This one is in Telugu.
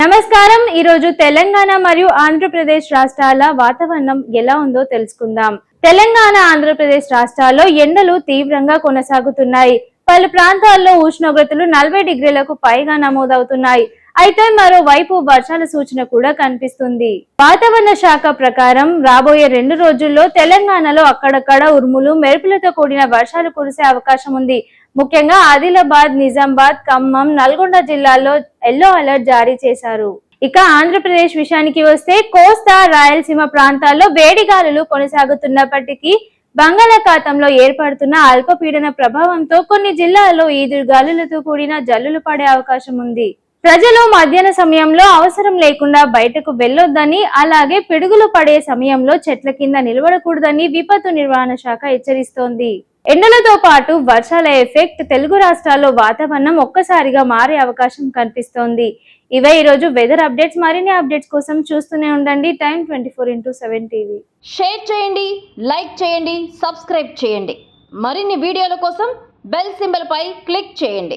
నమస్కారం. ఈ రోజు తెలంగాణ మరియు ఆంధ్రప్రదేశ్ రాష్ట్రాల వాతావరణం ఎలా ఉందో తెలుసుకుందాం. తెలంగాణ, ఆంధ్రప్రదేశ్ రాష్ట్రాల్లో ఎండలు తీవ్రంగా కొనసాగుతున్నాయి. పలు ప్రాంతాల్లో ఉష్ణోగ్రతలు 40 డిగ్రీలకు పైగా నమోదవుతున్నాయి. అయితే మరోవైపు వర్షాల సూచన కూడా కనిపిస్తుంది. వాతావరణ శాఖ ప్రకారం రాబోయే 2 రోజుల్లో తెలంగాణలో అక్కడక్కడ ఉరుములు, మెరుపులతో కూడిన వర్షాలు కురిసే అవకాశం ఉంది. ముఖ్యంగా ఆదిలాబాద్, నిజామాబాద్, ఖమ్మం, నల్గొండ జిల్లాల్లో ఎల్లో అలర్ట్ జారీ చేశారు. ఇక ఆంధ్రప్రదేశ్ విషయానికి వస్తే కోస్తా, రాయలసీమ ప్రాంతాల్లో వేడి గాలులు కొనసాగుతున్నప్పటికీ బంగాళాఖాతంలో ఏర్పడుతున్న అల్పపీడన ప్రభావంతో కొన్ని జిల్లాల్లో ఈదురు గాలులతో కూడిన జల్లులు పడే అవకాశం ఉంది. ప్రజలు మధ్యాహ్న సమయంలో అవసరం లేకుండా బయటకు వెళ్లొద్దని, అలాగే పిడుగులు పడే సమయంలో చెట్ల కింద నిలబడకూడదని విపత్తు నిర్వహణ శాఖ హెచ్చరిస్తోంది. ఎండలతో పాటు వర్షాల ఎఫెక్ట్ తెలుగు రాష్ట్రాల్లో వాతావరణం ఒక్కసారిగా మారే అవకాశం కనిపిస్తోంది. ఇవే ఈరోజు వెదర్ అప్డేట్స్. మరిన్ని అప్డేట్స్ కోసం చూస్తూనే ఉండండి టైమ్ 24x7 టీవీ. షేర్ చేయండి, లైక్ చేయండి, సబ్స్క్రైబ్ చేయండి. మరిన్ని వీడియోల కోసం బెల్ సింబల్ పై క్లిక్ చేయండి.